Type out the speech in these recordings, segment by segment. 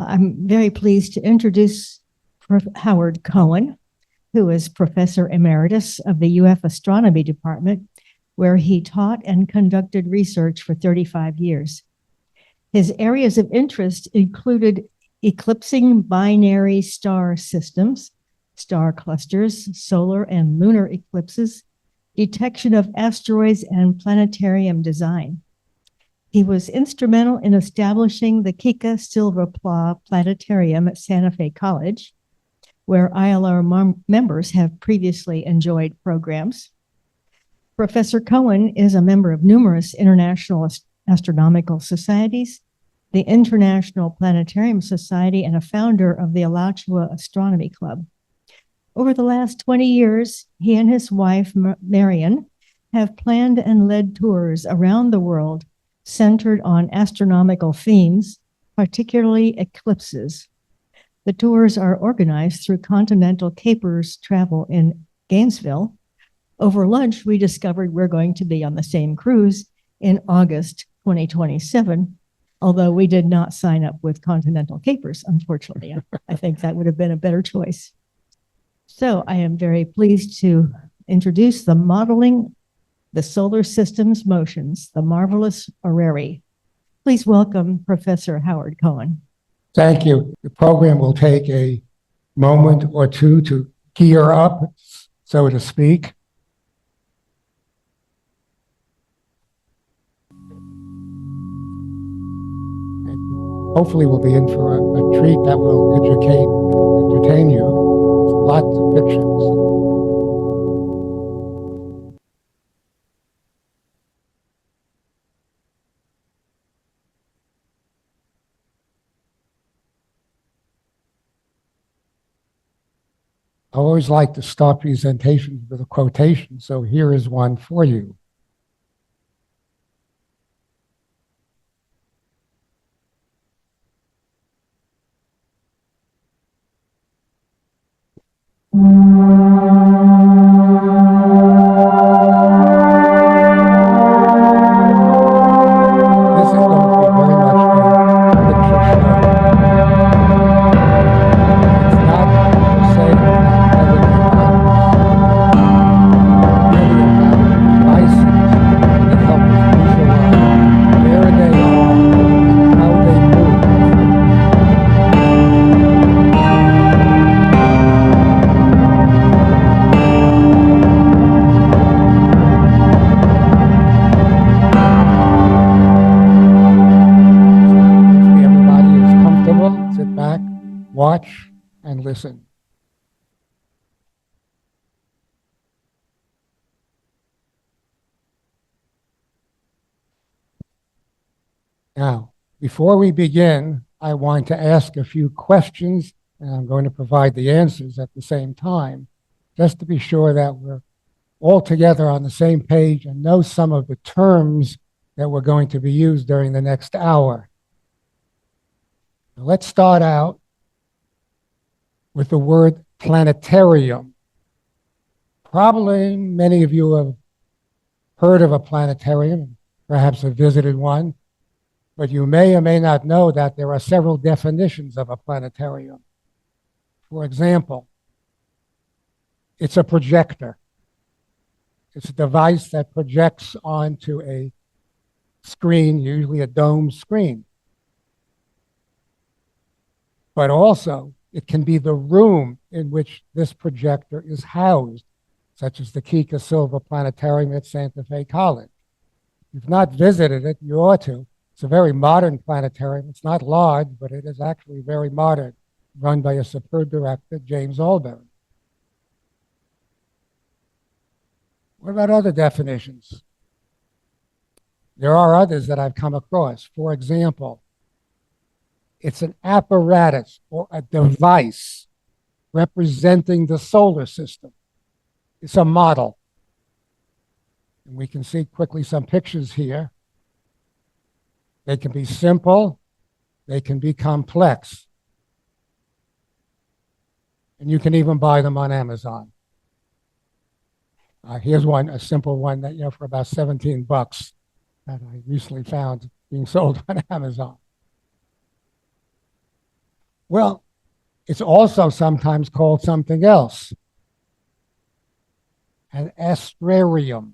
I'm very pleased to introduce Howard Cohen, who is Professor Emeritus of the UF Astronomy Department, where he taught and conducted research for 35 years. His areas of interest included eclipsing binary star systems, star clusters, solar and lunar eclipses, detection of asteroids, and planetarium design. He was instrumental in establishing the Kika Silva Pla Planetarium at Santa Fe College, where ILR members have previously enjoyed programs. Professor Cohen is a member of numerous international astronomical societies, the International Planetarium Society, and a founder of the Alachua Astronomy Club. Over the last 20 years, he and his wife, Marion, have planned and led tours around the world centered on astronomical themes, particularly eclipses. The tours are organized through Continental Capers Travel in Gainesville. Over lunch, we discovered we're going to be on the same cruise in August 2027, although we did not sign up with Continental Capers, unfortunately. I think that would have been a better choice. So I am very pleased to introduce the Modeling the Solar System's Motions, the marvelous Orrery. Please welcome Professor Howard Cohen. Thank you. The program will take a moment or two to gear up, so to speak. And hopefully we'll be in for a treat that will entertain you. Lots of pictures. I always like to start presentations with a quotation, so here is one for you. Watch and listen. Now, before we begin, I want to ask a few questions, and I'm going to provide the answers at the same time, just to be sure that we're all together on the same page and know some of the terms that we're going to be used during the next hour. Now, let's start out with the word planetarium. Probably many of you have heard of a planetarium, perhaps have visited one, but you may or may not know that there are several definitions of a planetarium. For example, it's a projector. It's a device that projects onto a screen, usually a dome screen. But also, it can be the room in which this projector is housed, such as the Kika Silva Planetarium at Santa Fe College. If you've not visited it, you ought to. It's a very modern planetarium. It's not large, but it is actually very modern, run by a superb director, James Albury. What about other definitions? There are others that I've come across. For example, it's an apparatus or a device representing the solar system. It's a model. And we can see quickly some pictures here. They can be simple, they can be complex. And you can even buy them on Amazon. Here's one, a simple one that, for about 17 bucks that I recently found being sold on Amazon. Well, it's also sometimes called something else, an astrarium,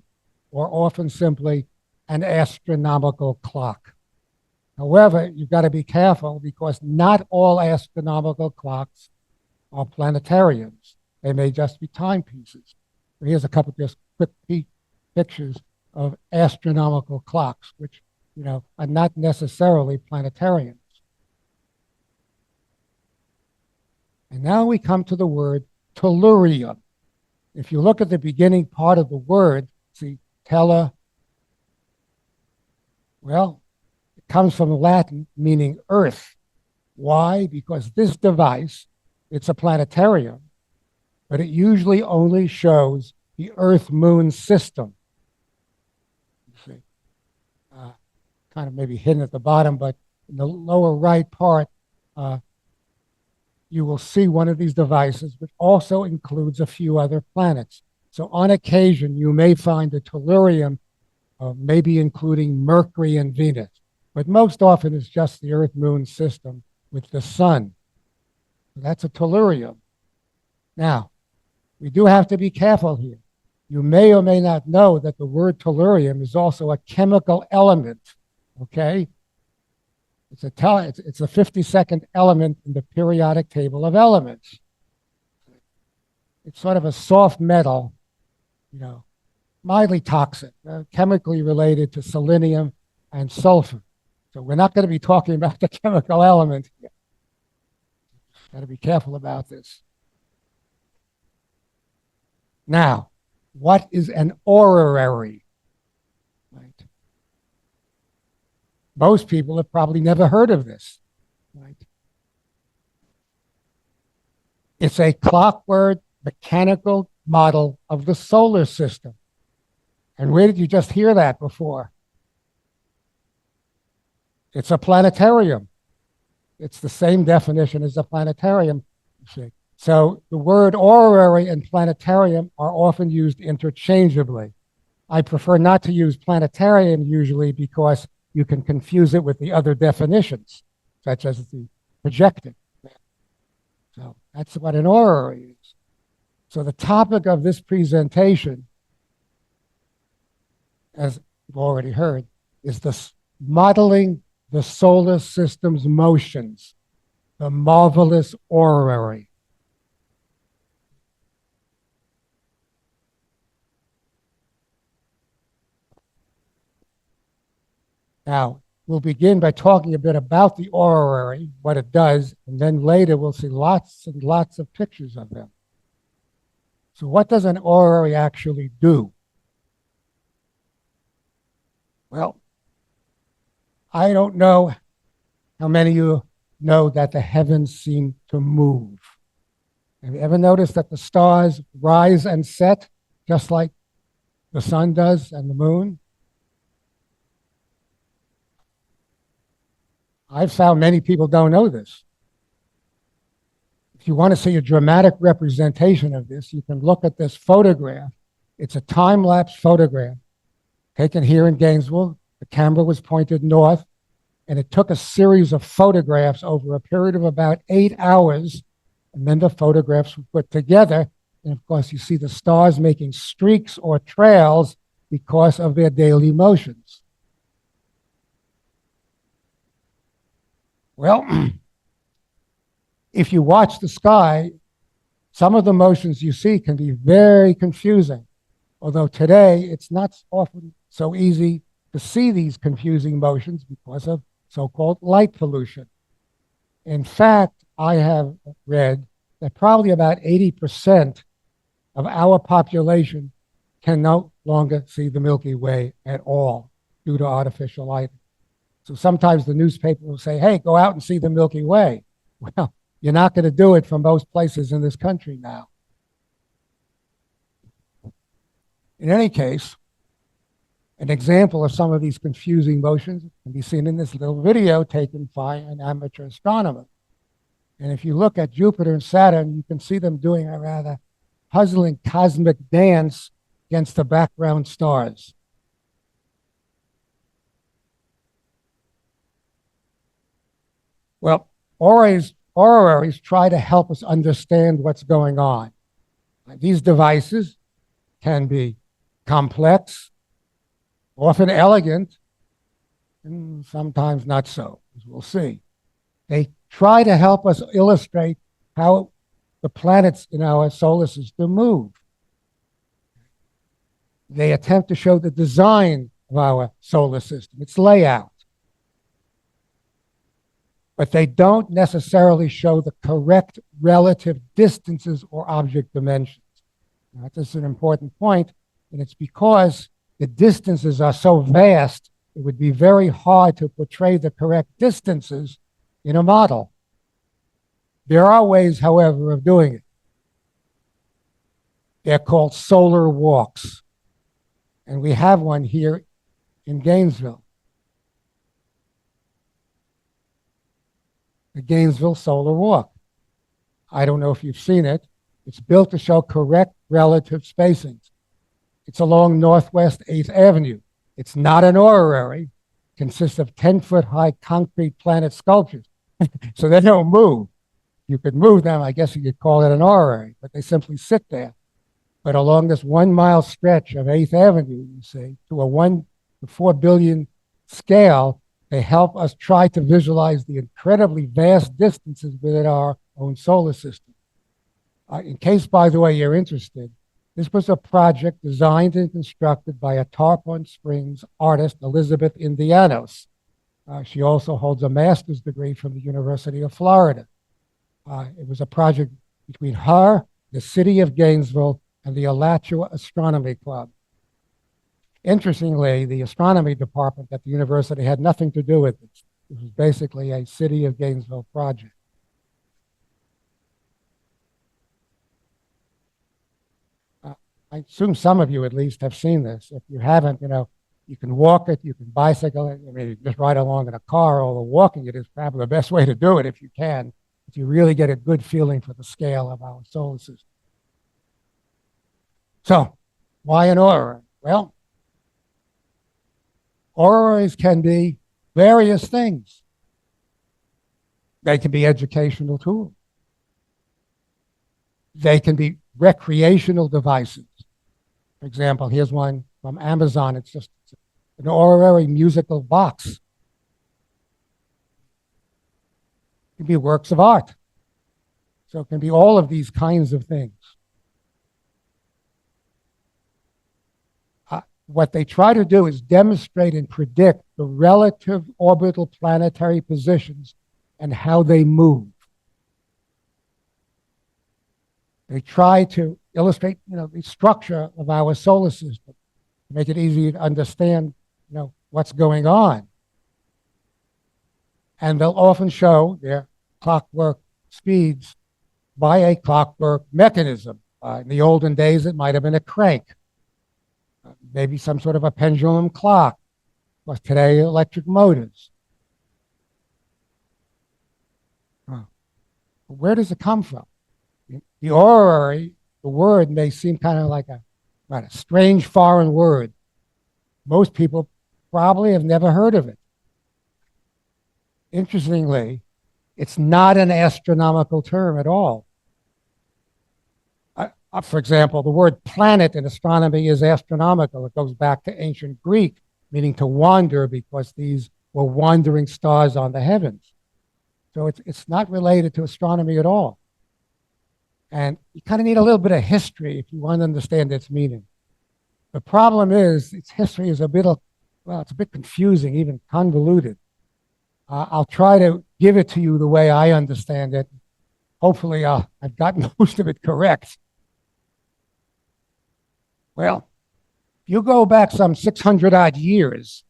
or often simply an astronomical clock. However, you've got to be careful because not all astronomical clocks are planetariums. They may just be timepieces. So here's a couple of just quick pictures of astronomical clocks, which are not necessarily planetariums. And now we come to the word tellurium. If you look at the beginning part of the word, see, tele, well, it comes from Latin meaning earth. Why? Because this device, it's a planetarium, but it usually only shows the Earth-Moon system. You see, kind of maybe hidden at the bottom, but in the lower right part, you will see one of these devices, which also includes a few other planets. So on occasion, you may find a tellurium, maybe including Mercury and Venus, but most often it's just the Earth-Moon system with the sun. That's a tellurium. Now, we do have to be careful here. You may or may not know that the word tellurium is also a chemical element, okay? It's a 52nd element in the periodic table of elements. It's sort of a soft metal, mildly toxic, chemically related to selenium and sulfur. So we're not going to be talking about the chemical element here. Got to be careful about this. Now, what is an orrery? Right. Most people have probably never heard of this. Right. It's a clockwork mechanical model of the solar system. And where did you just hear that before? It's a planetarium. It's the same definition as a planetarium. So the word orrery and planetarium are often used interchangeably. I prefer not to use planetarium usually because you can confuse it with the other definitions, such as the projecting. So that's what an orrery is. So the topic of this presentation, as you've already heard, is modeling the solar system's motions, the marvelous orrery. Now, we'll begin by talking a bit about the orrery, what it does, and then later we'll see lots and lots of pictures of them. So what does an orrery actually do? Well, I don't know how many of you know that the heavens seem to move. Have you ever noticed that the stars rise and set just like the sun does and the moon? I've found many people don't know this. If you want to see a dramatic representation of this, you can look at this photograph. It's a time-lapse photograph taken here in Gainesville. The camera was pointed north, and it took a series of photographs over a period of about 8 hours, and then the photographs were put together. And of course, you see the stars making streaks or trails because of their daily motions. Well, if you watch the sky, some of the motions you see can be very confusing. Although today, it's not often so easy to see these confusing motions because of so-called light pollution. In fact, I have read that probably about 80% of our population can no longer see the Milky Way at all due to artificial lighting. So sometimes the newspaper will say, hey, go out and see the Milky Way. Well, you're not going to do it from most places in this country now. In any case, an example of some of these confusing motions can be seen in this little video taken by an amateur astronomer. And if you look at Jupiter and Saturn, you can see them doing a rather puzzling cosmic dance against the background stars. Well, Orrery's orreries try to help us understand what's going on. These devices can be complex, often elegant, and sometimes not so, as we'll see. They try to help us illustrate how the planets in our solar system move. They attempt to show the design of our solar system, its layout. But they don't necessarily show the correct relative distances or object dimensions. Now, this is an important point, and it's because the distances are so vast, it would be very hard to portray the correct distances in a model. There are ways, however, of doing it. They're called solar walks. And we have one here in Gainesville. The Gainesville Solar Walk. I don't know if you've seen it. It's built to show correct relative spacings. It's along Northwest 8th Avenue. It's not an orrery. It consists of 10-foot-high concrete planet sculptures. So they don't move. You could move them, I guess you could call it an orrery, but they simply sit there. But along this 1 mile stretch of 8th Avenue, you see, to a 1 to 4 billion scale, they help us try to visualize the incredibly vast distances within our own solar system. In case, by the way, you're interested, this was a project designed and constructed by a Tarpon Springs artist, Elizabeth Indianos. She also holds a master's degree from the University of Florida. It was a project between her, the city of Gainesville, and the Alachua Astronomy Club. Interestingly, the astronomy department at the university had nothing to do with this. It was basically a city of Gainesville project. I assume some of you at least have seen this. If you haven't, you can walk it, you can bicycle it, you just ride along in a car, although walking it is probably the best way to do it if you can, if you really get a good feeling for the scale of our solar system. So, why an orrery? Well, orreries can be various things. They can be educational tools. They can be recreational devices. For example, here's one from Amazon. It's just an orrery musical box. It can be works of art. So it can be all of these kinds of things. What they try to do is demonstrate and predict the relative orbital planetary positions and how they move. They try to illustrate, the structure of our solar system, to make it easy to understand, what's going on. And they'll often show their clockwork speeds by a clockwork mechanism. In the olden days, it might have been a crank. Maybe some sort of a pendulum clock, but today electric motors. Where does it come from? The orrery, the word may seem kind of like a strange foreign word. Most people probably have never heard of it. Interestingly, it's not an astronomical term at all. For example, the word planet in astronomy is astronomical. It goes back to ancient Greek, meaning to wander, because these were wandering stars on the heavens. So it's not related to astronomy at all. And you kind of need a little bit of history if you want to understand its meaning. The problem is its history is it's a bit confusing, even convoluted. I'll try to give it to you the way I understand it. Hopefully I've gotten most of it correct. Well, if you go back some 600 odd years,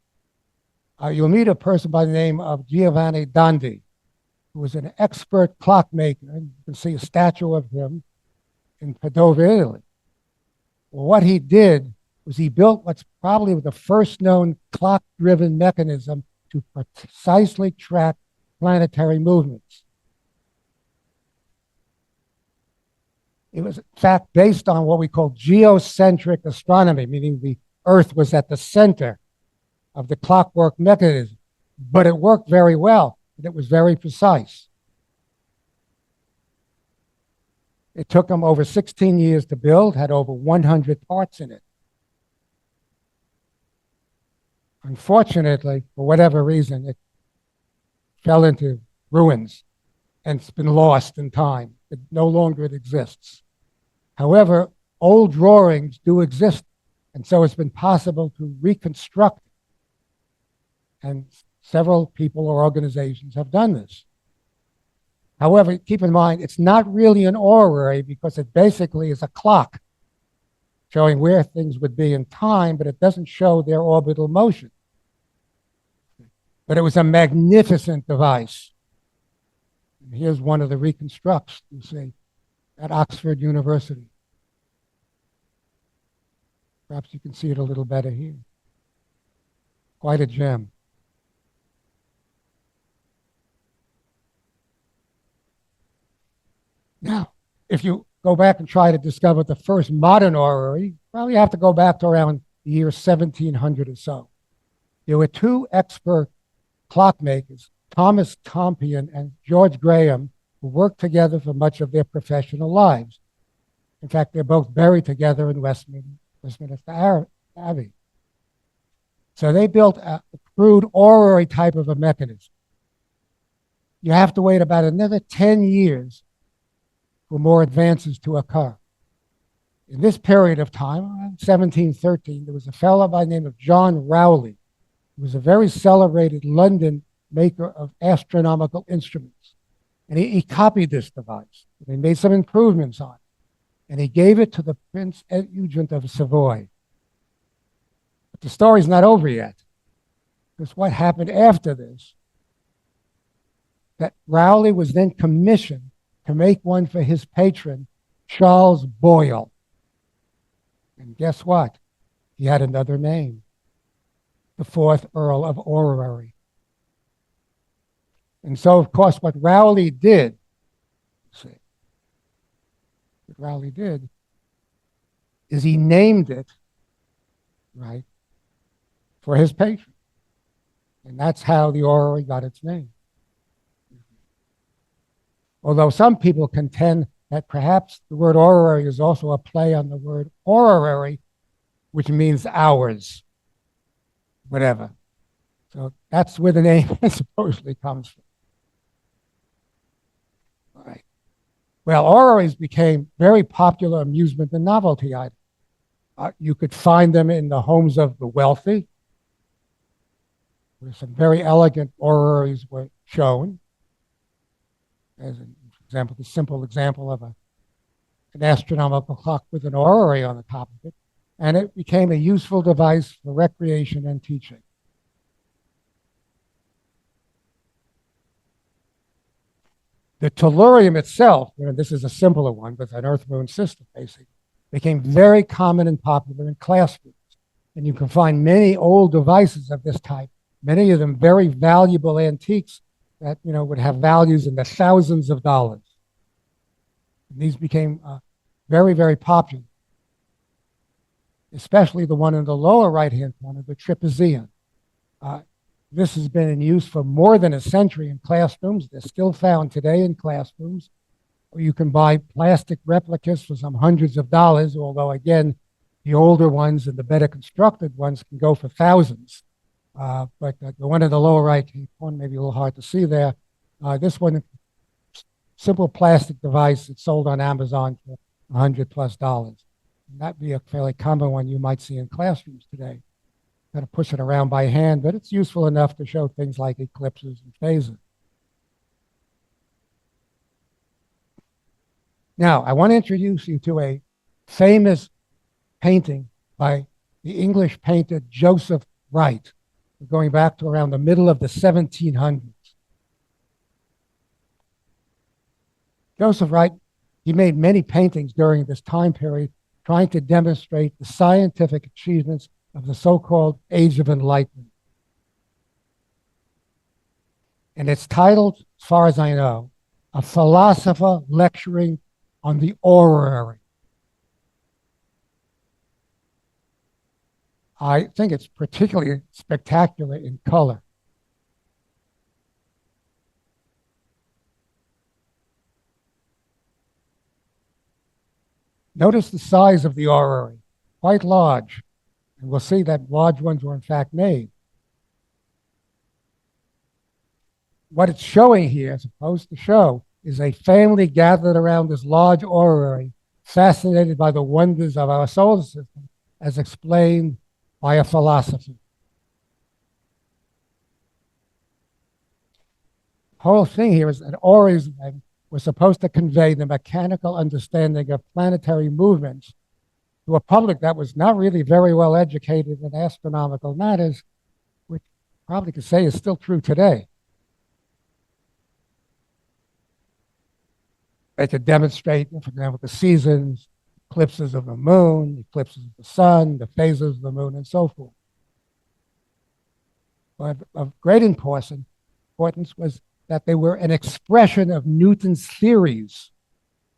you'll meet a person by the name of Giovanni Dondi, who was an expert clockmaker. And you can see a statue of him in Padova, Italy. Well, what he did was he built what's probably the first known clock-driven mechanism to precisely track planetary movements. It was, in fact, based on what we call geocentric astronomy, meaning the Earth was at the center of the clockwork mechanism. But it worked very well, and it was very precise. It took them over 16 years to build, had over 100 parts in it. Unfortunately, for whatever reason, it fell into ruins and it's been lost in time. It no longer exists. However, old drawings do exist, and so it's been possible to reconstruct it. And several people or organizations have done this. However, keep in mind, it's not really an orrery because it basically is a clock showing where things would be in time, but it doesn't show their orbital motion. But it was a magnificent device. And here's one of the reconstructs, you see, at Oxford University. Perhaps you can see it a little better here. Quite a gem. Now, if you go back and try to discover the first modern orrery, well, you have to go back to around the year 1700 or so. There were two expert clockmakers, Thomas Tompion and George Graham, who worked together for much of their professional lives. In fact, they're both buried together in Westminster Abbey. So they built a crude orrery type of a mechanism. You have to wait about another 10 years for more advances to occur. In this period of time, around 1713, there was a fellow by the name of John Rowley, who was a very celebrated London maker of astronomical instruments. And he copied this device. And he made some improvements on it. And he gave it to the Prince Regent of Savoy. But the story's not over yet. Because what happened after this, that Rowley was then commissioned to make one for his patron, Charles Boyle. And guess what? He had another name, the fourth Earl of Orrery. And so, of course, what Rowley did is he named it, right, for his patron. And that's how the orrery got its name. Although some people contend that perhaps the word orrery is also a play on the word orrery, which means hours, whatever. So that's where the name supposedly comes from. All right. Well, orreries became very popular amusement and novelty items. You could find them in the homes of the wealthy, where some very elegant orreries were shown. As an example, the simple example of an astronomical clock with an orrery on the top of it, and it became a useful device for recreation and teaching. The tellurium itself, this is a simpler one, but an Earth-Moon system, basically, became very common and popular in classrooms. And you can find many old devices of this type, many of them very valuable antiques that would have values in the thousands of dollars. And these became very, very popular, especially the one in the lower right-hand corner, the trapezium. This has been in use for more than a century in classrooms. They're still found today in classrooms. You can buy plastic replicas for some hundreds of dollars, although, again, the older ones and the better constructed ones can go for thousands. But the one in the lower right corner, maybe a little hard to see there. This one, simple plastic device, it's sold on Amazon for $100+. And that'd be a fairly common one you might see in classrooms today. Got to push it around by hand, but it's useful enough to show things like eclipses and phases. Now, I want to introduce you to a famous painting by the English painter Joseph Wright, going back to around the middle of the 1700s. Joseph Wright, he made many paintings during this time period trying to demonstrate the scientific achievements of the so-called Age of Enlightenment. And it's titled, as far as I know, A Philosopher Lecturing on the Orrery. I think it's particularly spectacular in color. Notice the size of the orrery, quite large. And we'll see that large ones were in fact made. What it's showing here, supposed to show, is a family gathered around this large orrery, fascinated by the wonders of our solar system, as explained by a philosopher. The whole thing here is that orreries were supposed to convey the mechanical understanding of planetary movements to a public that was not really very well educated in astronomical matters, which probably could say is still true today. They could demonstrate, for example, the seasons, eclipses of the moon, eclipses of the sun, the phases of the moon, and so forth. But of great importance was that they were an expression of Newton's theories,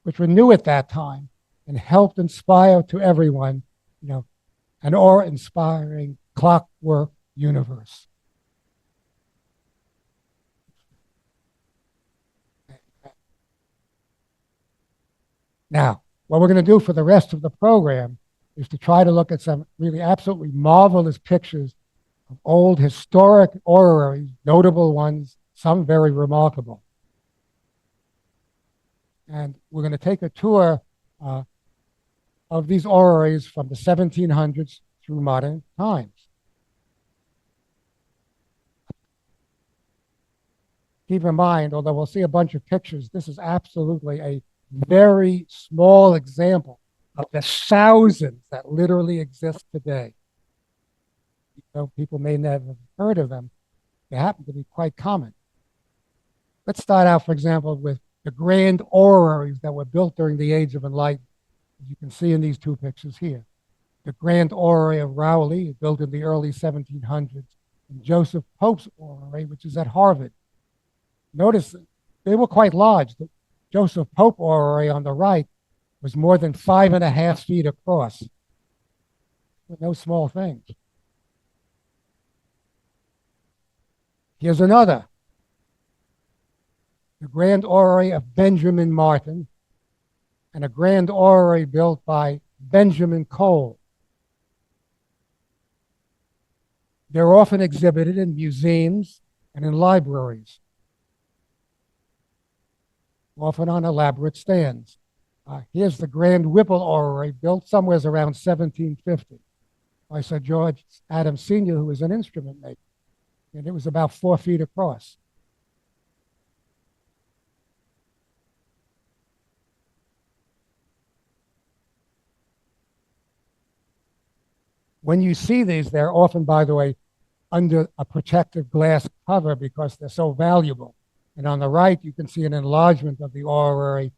which were new at that time, and helped inspire to everyone, an awe-inspiring clockwork universe. Now, what we're going to do for the rest of the program is to try to look at some really absolutely marvelous pictures of old historic orreries, notable ones, some very remarkable. And we're going to take a tour of these orreries from the 1700s through modern times. Keep in mind, although we'll see a bunch of pictures, this is absolutely a very small example of the thousands that literally exist today. People may never have heard of them. They happen to be quite common. Let's start out, for example, with the grand orreries that were built during the Age of Enlightenment. As you can see in these two pictures here. The Grand Orrery of Rowley, built in the early 1700s, and Joseph Pope's orrery, which is at Harvard. Notice they were quite large. The Joseph Pope orrery on the right was more than 5.5 feet across. No small things. Here's another. The Grand Orrery of Benjamin Martin, and a grand orrery built by Benjamin Cole. They're often exhibited in museums and in libraries, often on elaborate stands. Here's the Grand Whipple Orrery, built somewhere around 1750 by Sir George Adams Sr., who was an instrument maker, and it was about 4 feet across. When you see these, they're often, by the way, under a protective glass cover because they're so valuable. And on the right, you can see an enlargement of the orrery.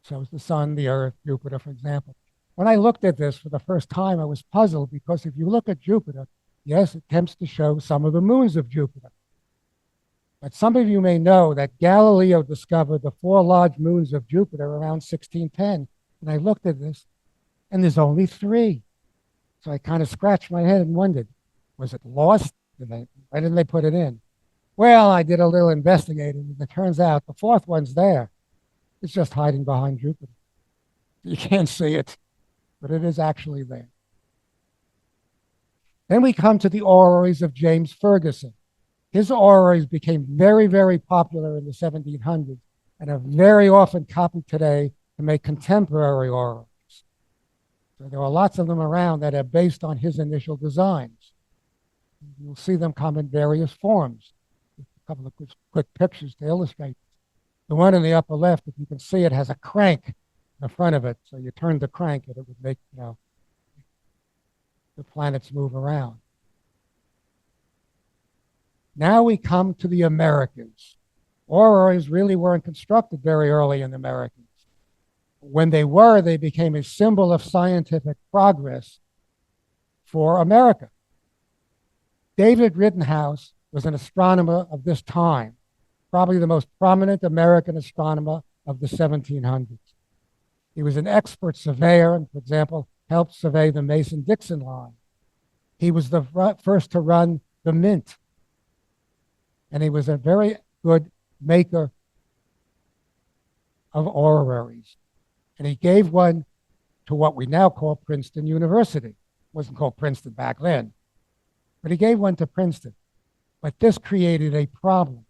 Shows the sun, the earth, Jupiter, for example. When I looked at this for the first time, I was puzzled because if you look at Jupiter, yes, it attempts to show some of the moons of Jupiter. But some of you may know that Galileo discovered the 4 large moons of Jupiter around 1610. And I looked at this, and there's only 3. So I kind of scratched my head and wondered, was it lost? Why didn't they put it in? Well, I did a little investigating, and it turns out the 4th one's there. It's just hiding behind Jupiter. You can't see it, but it is actually there. Then we come to the orreries of James Ferguson. His orreries became very, very popular in the 1700s and are very often copied today to make contemporary orreries. So there are lots of them around that are based on his initial designs. You'll see them come in various forms. A couple of quick pictures to illustrate. The one in the upper left, if you can see it, has a crank in the front of it. So you turn the crank and it would make, the planets move around. Now we come to the Americas. Orreries really weren't constructed very early in the Americas. When they were, they became a symbol of scientific progress for America. David Rittenhouse was an astronomer of this time, probably the most prominent American astronomer of the 1700s. He was an expert surveyor and, for example, helped survey the Mason-Dixon line. He was the first to run the Mint, and he was a very good maker of orreries. And he gave one to what we now call Princeton University. It wasn't called Princeton back then, but he gave one to Princeton. But this created a problem,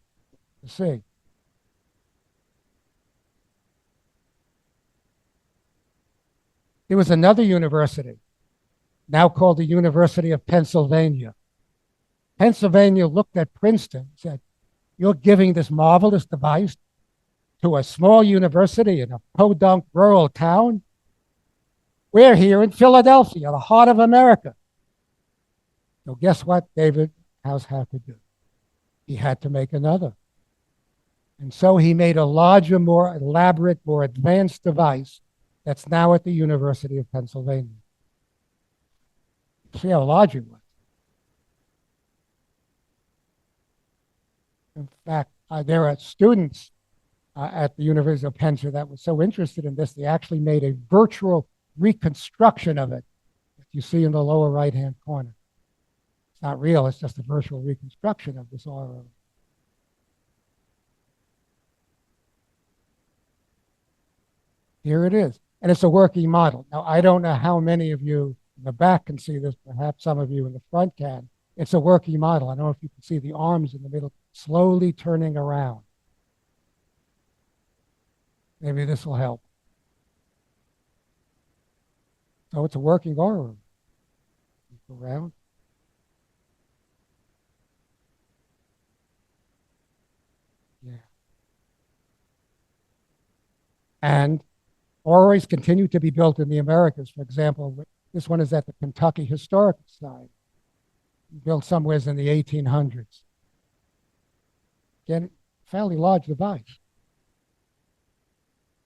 you see. There was another university, now called the University of Pennsylvania. Pennsylvania looked at Princeton and said, you're giving this marvelous device to a small university in a podunk rural town? We're here in Philadelphia, the heart of America. So guess what David House had to do? He had to make another. And so he made a larger, more elaborate, more advanced device that's now at the University of Pennsylvania. See how large it was. In fact, there are students at the University of Pennsylvania that were so interested in this, they actually made a virtual reconstruction of it, that you see in the lower right-hand corner. It's not real, it's just a virtual reconstruction of this Orrery. Here it is, and it's a working model. Now, I don't know how many of you in the back can see this, perhaps some of you in the front can. It's a working model. I don't know if you can see the arms in the middle slowly turning around. Maybe this will help. So it's a working Orrery. Around. Yeah. And Orreries continue to be built in the Americas. For example, this one is at the Kentucky Historical Society, built somewhere in the 1800s. Again, fairly large device.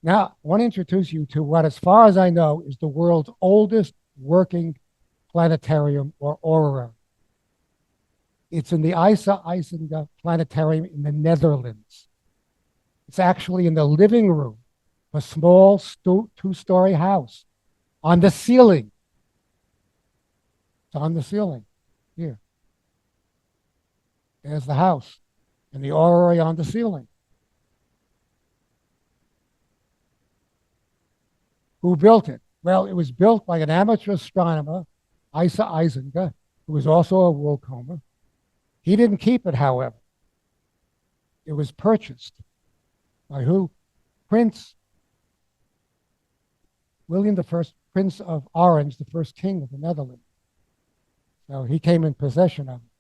Now, I want to introduce you to what, as far as I know, is the world's oldest working planetarium, or orrery. It's in the IJsselmeer Planetarium in the Netherlands. It's actually in the living room of a small two-story house on the ceiling. It's on the ceiling here. There's the house and the orrery on the ceiling. Who built it? Well, it was built by an amateur astronomer, Astronomy, who was also a woolcomber. He didn't keep it, however. It was purchased by who? Prince William I, Prince of Orange, the first king of the Netherlands. So he came in possession of it.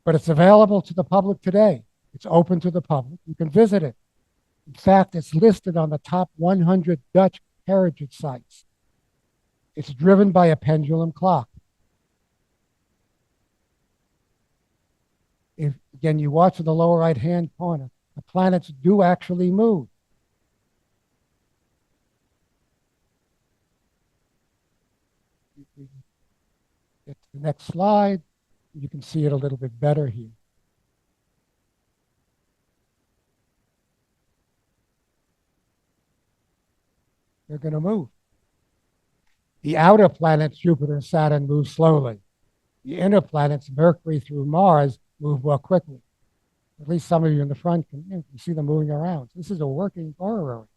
But it's available to the public today. It's open to the public. You can visit it. In fact, it's listed on the top 100 Dutch heritage sites. It's driven by a pendulum clock. If, again, you watch in the lower right-hand corner, the planets do actually move. Get to the next slide. You can see it a little bit better here. They're going to move. The outer planets, Jupiter and Saturn, move slowly. The inner planets, Mercury through Mars, move more quickly. At least some of you in the front can see them moving around. This is a working orrery.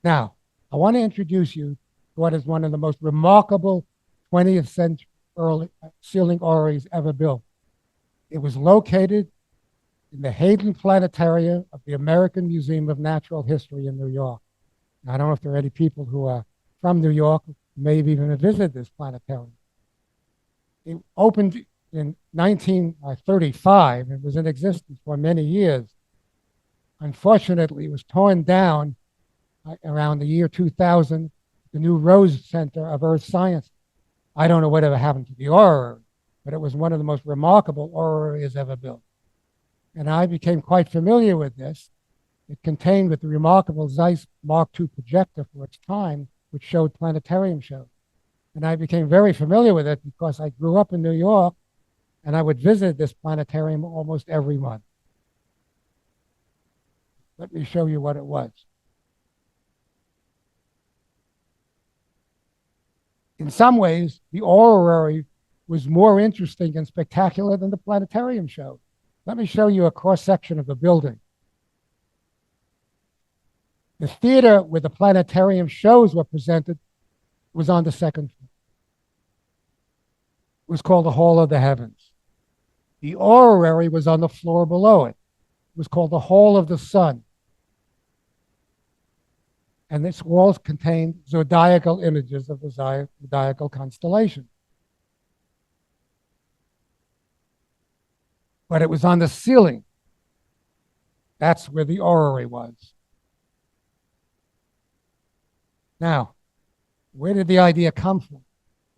Now, I want to introduce you to what is one of the most remarkable 20th century ceiling orreries ever built. It was located in the Hayden Planetarium of the American Museum of Natural History in New York. Now, I don't know if there are any people who are from New York who may have even visited this planetarium. It opened in 1935 and was in existence for many years. Unfortunately, it was torn down around the year 2000, the new Rose Center of Earth Science. I don't know whatever happened to the orrery, but it was one of the most remarkable orreries ever built. And I became quite familiar with this. It contained with the remarkable Zeiss Mark II projector for its time, which showed planetarium shows. And I became very familiar with it because I grew up in New York and I would visit this planetarium almost every month. Let me show you what it was. In some ways, the orrery was more interesting and spectacular than the planetarium show. Let me show you a cross-section of the building. The theater where the planetarium shows were presented was on the second floor. It was called the Hall of the Heavens. The Orrery was on the floor below it. It was called the Hall of the Sun. And its walls contained zodiacal images of the zodiacal constellation. But it was on the ceiling. That's where the orrery was. Now, where did the idea come from?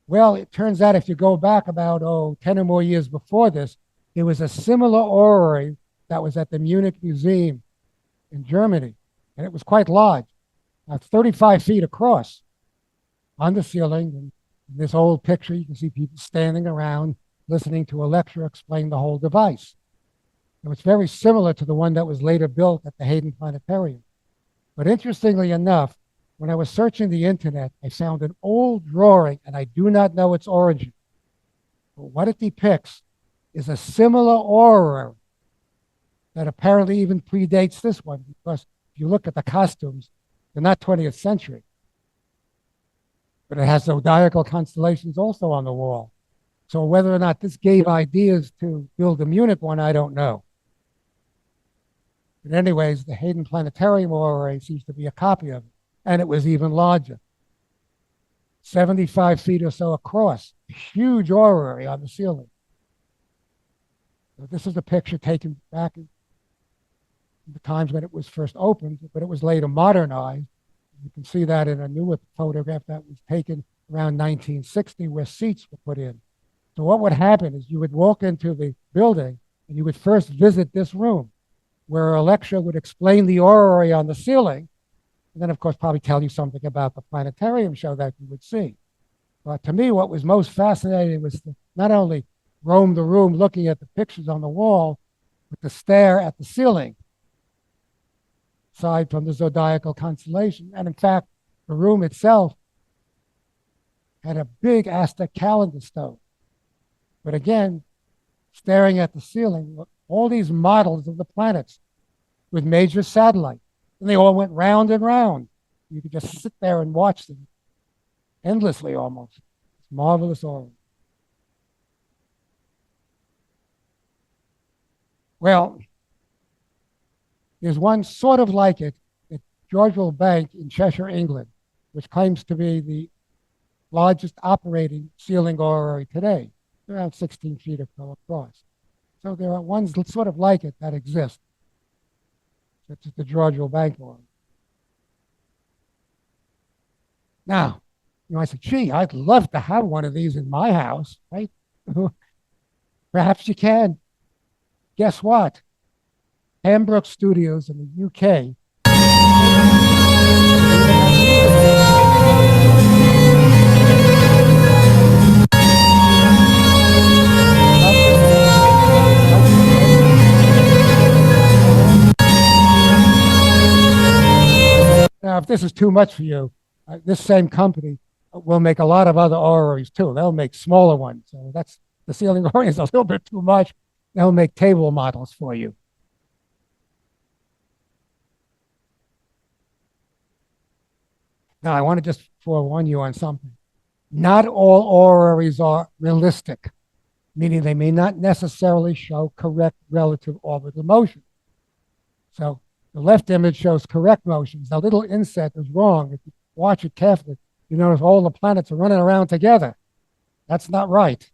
Well, it turns out if you go back about 10 or more years before this, there was a similar orrery that was at the Munich Museum in Germany, and it was quite large, 35 feet across on the ceiling. And in this old picture, you can see people standing around listening to a lecturer explain the whole device. It was very similar to the one that was later built at the Hayden Planetarium. But interestingly enough, when I was searching the internet, I found an old drawing, and I do not know its origin. But what it depicts is a similar orrery that apparently even predates this one, because if you look at the costumes, they're not 20th century. But it has zodiacal constellations also on the wall. So whether or not this gave ideas to build the Munich one, I don't know. But anyways, the Hayden Planetarium orrery seems to be a copy of it. And it was even larger, 75 feet or so across, a huge orrery on the ceiling. So this is a picture taken back in the times when it was first opened, but it was later modernized. You can see that in a newer photograph that was taken around 1960, where seats were put in. So what would happen is you would walk into the building and you would first visit this room, where a lecturer would explain the orrery on the ceiling, and then, of course, probably tell you something about the planetarium show that you would see. But to me, what was most fascinating was to not only roam the room looking at the pictures on the wall, but to stare at the ceiling, aside from the zodiacal constellation. And in fact, the room itself had a big Aztec calendar stone. But again, staring at the ceiling, all these models of the planets with major satellites. And they all went round and round. You could just sit there and watch them endlessly almost. It's marvelous orrery. Well, there's one sort of like it at Georgeville Bank in Cheshire, England, which claims to be the largest operating ceiling orrery today, around 16 feet or so across. So there are ones sort of like it that exist. Such as the Georgeville Bank orrery. Now, I said, gee, I'd love to have one of these in my house, right? Perhaps you can. Guess what? Pembroke Studios in the UK. Now, if this is too much for you, this same company will make a lot of other orreries too. They'll make smaller ones. So that's the ceiling orrery is a little bit too much. They'll make table models for you. Now, I want to just forewarn you on something. Not all orreries are realistic, meaning they may not necessarily show correct relative orbital motion. So the left image shows correct motions. The little inset is wrong. If you watch it carefully, you notice all the planets are running around together. That's not right.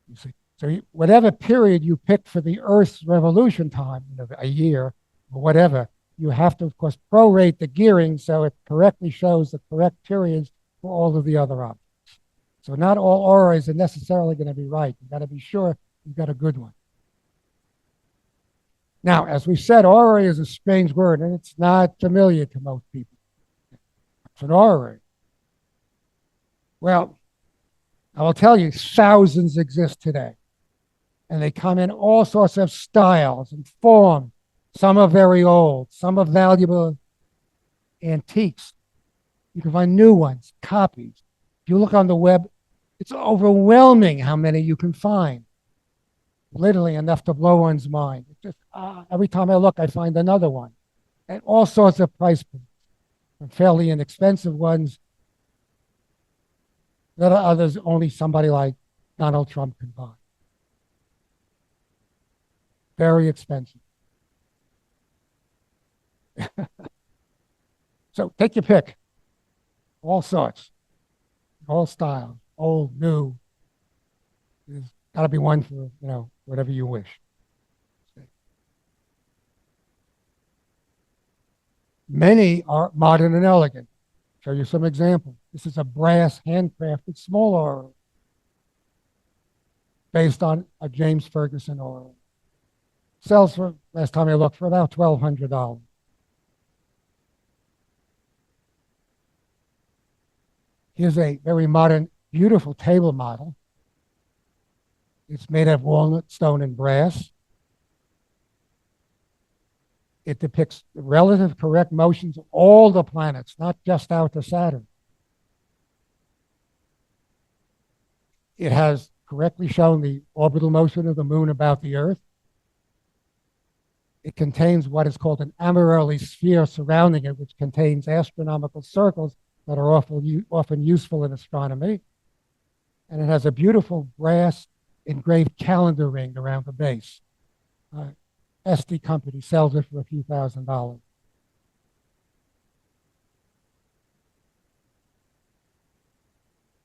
You see, so whatever period you pick for the Earth's revolution time, a year or whatever, you have to, of course, prorate the gearing so it correctly shows the correct periods for all of the other objects. So not all orreries are necessarily going to be right. You've got to be sure you've got a good one. Now, as we said, orrery is a strange word, and it's not familiar to most people. It's an orrery. Well, I will tell you, thousands exist today, and they come in all sorts of styles and forms. Some are very old. Some are valuable antiques. You can find new ones, copies. If you look on the web, it's overwhelming how many you can find. literally enough to blow one's mind. It's just, every time I look, I find another one. And all sorts of price points, from fairly inexpensive ones that are others only somebody like Donald Trump can buy. Very expensive. So take your pick. All sorts, all styles, old, new. There's got to be one for, whatever you wish. Many are modern and elegant. Show you some examples. This is a brass handcrafted small orrery based on a James Ferguson orrery. Sells for, last time I looked, for about $1,200. Here's a very modern, beautiful table model. It's made of walnut, stone, and brass. It depicts the relative correct motions of all the planets, not just out to Saturn. It has correctly shown the orbital motion of the moon about the Earth. It contains what is called an Orrery sphere surrounding it, which contains astronomical circles that are often useful in astronomy. And it has a beautiful brass engraved calendar ring around the base. Ph.D. company sells it for a few $1,000s.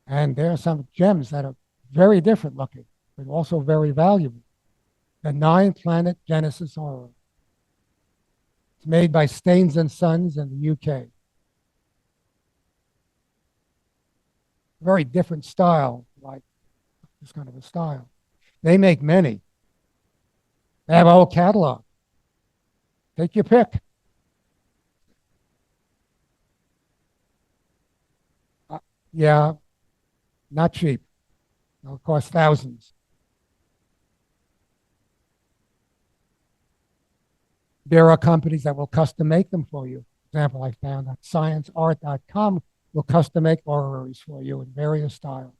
And there are some gems that are very different looking, but also very valuable. The 9-planet Genesis Orrery. It's made by Staines and Sons in the UK. Very different style, like this kind of a style. They make many. They have a whole catalog. Take your pick. Yeah, not cheap. It'll cost thousands. There are companies that will custom make them for you. For example, I found that scienceart.com will custom make orreries for you in various styles.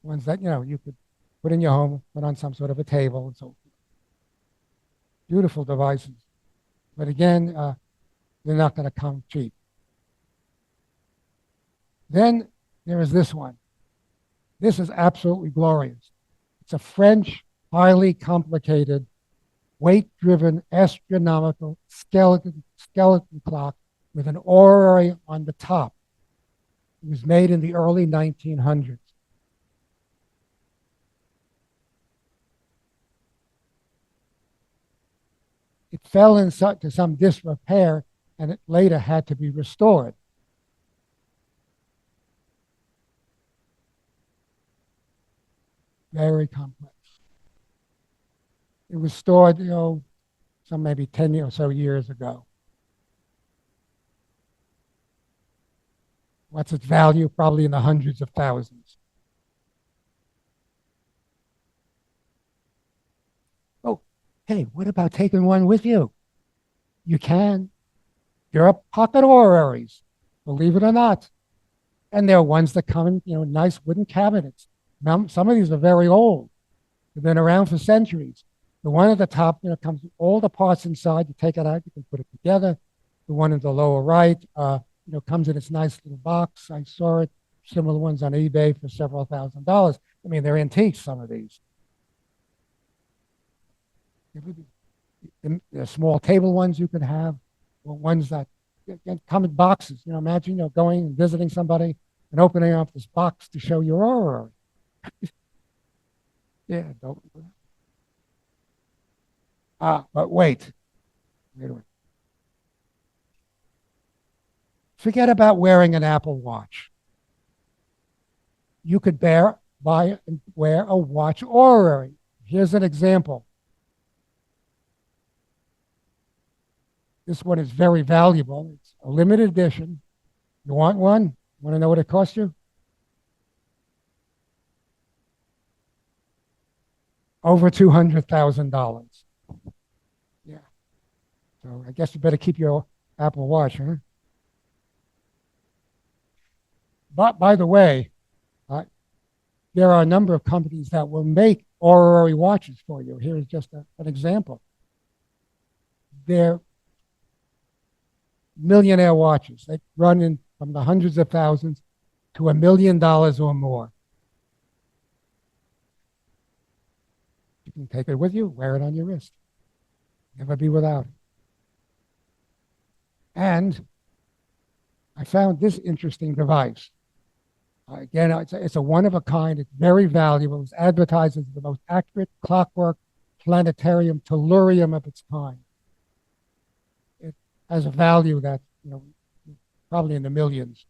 Ones that, you could put in your home, put on some sort of a table and so forth. Beautiful devices. But again, they're not going to come cheap. Then there is this one. This is absolutely glorious. It's a French, highly complicated, weight-driven astronomical skeleton clock with an orrery on the top. It was made in the early 1900s. It fell into some disrepair, and it later had to be restored. Very complex. It was stored, some maybe 10 or so years ago. What's its value? Probably in the hundreds of thousands. Oh, hey, what about taking one with you? You can. There are pocket orreries, believe it or not. And there are ones that come in, nice wooden cabinets. Now, some of these are very old. They've been around for centuries. The one at the top, comes with all the parts inside. You take it out, you can put it together. The one in the lower right, comes in its nice little box. I saw it, similar ones on eBay for several $1,000s. I mean, they're antiques, some of these. The small table ones you can have, or ones that come in boxes. Imagine, going and visiting somebody and opening up this box to show your orrery. Yeah, don't. But wait. Forget about wearing an Apple Watch. You could buy and wear a watch orrery. Here's an example. This one is very valuable. It's a limited edition. You want one? Want to know what it costs you? Over $200,000. Yeah. So I guess you better keep your Apple Watch, huh? But by the way, there are a number of companies that will make Orrery watches for you. Here's just an example. They're millionaire watches. They run in from the hundreds of thousands to $1 million or more. You can take it with you, wear it on your wrist. Never be without it. And I found this interesting device. Again, it's a one of a kind. It's very valuable. It's advertised as the most accurate clockwork planetarium tellurium of its kind. It has a value that, probably in the millions.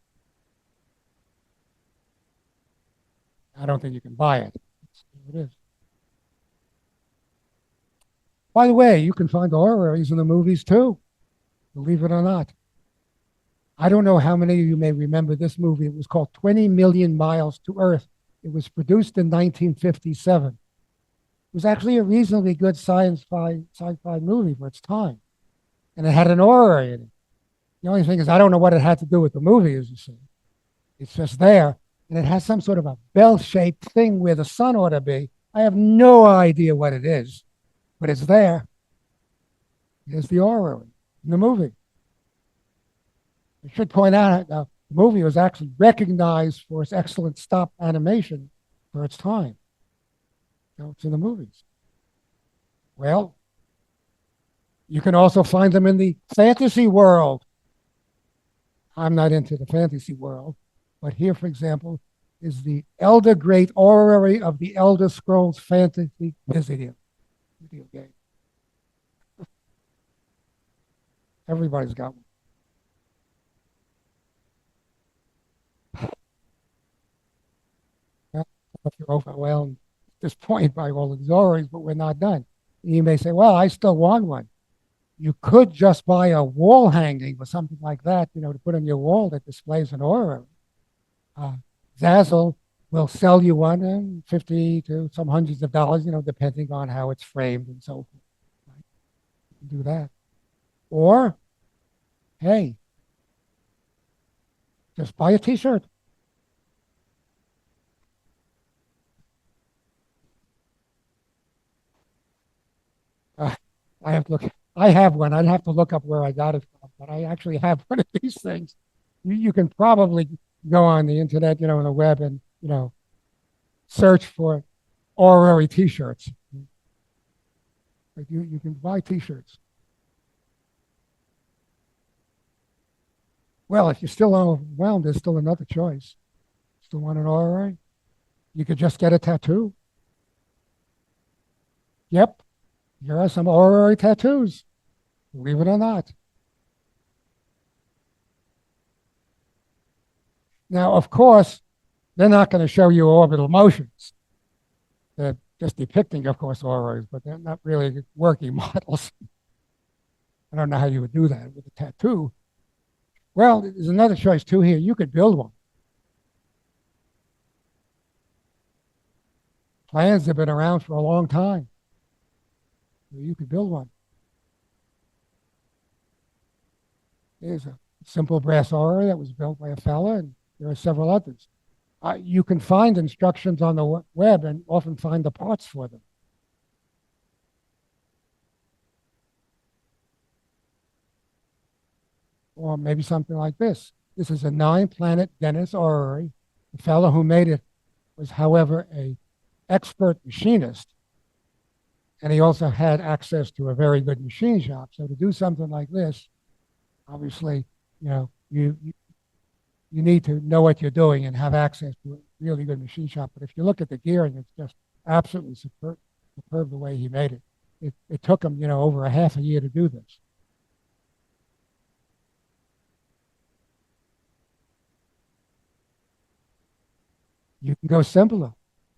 I don't think you can buy it. It is. By the way, you can find Orreries in the movies too, believe it or not. I don't know how many of you may remember this movie. It was called 20 Million Miles to Earth. It was produced in 1957. It was actually a reasonably good sci-fi movie for its time. And it had an Orrery in it. The only thing is, I don't know what it had to do with the movie, as you see. It's just there. And it has some sort of a bell-shaped thing where the sun ought to be. I have no idea what it is, but it's there. There's the Orrery in the movie. I should point out the movie was actually recognized for its excellent stop animation for its time. So it's in the movies. Well, you can also find them in the fantasy world. I'm not into the fantasy world, but here, for example, is the Elder Great Orrery of the Elder Scrolls Fantasy video game. Everybody's got one. If you're overwhelmed at this point by all of these Orreries, but we're not done. And you may say, well, I still want one. You could just buy a wall hanging or something like that, to put on your wall that displays an Orrery. Zazzle will sell you one in 50 to some hundreds of dollars, depending on how it's framed and so forth. Right? You can do that. Or, hey, just buy a t-shirt. I have to look. I have one. I'd have to look up where I got it from, but I actually have one of these things. You can probably go on the internet, on the web, and search for Orrery T-shirts. But you can buy T-shirts. Well, if you're still overwhelmed, there's still another choice. Still want an Orrery? You could just get a tattoo. Yep. Here are some Orrery tattoos, believe it or not. Now, of course, they're not going to show you orbital motions. They're just depicting, of course, Orreries, but they're not really working models. I don't know how you would do that with a tattoo. Well, there's another choice too here. You could build one. Plans have been around for a long time. You could build one. There's a simple brass Orrery that was built by a fella, and there are several others. You can find instructions on the web and often find the parts for them. Or maybe something like this. This is a 9-planet Dennis Orrery. The fellow who made it was, however, an expert machinist. And he also had access to a very good machine shop. So to do something like this, obviously, you need to know what you're doing and have access to a really good machine shop. But if you look at the gearing, it's just absolutely superb the way he made it. It took him, over a half a year to do this. You can go simpler.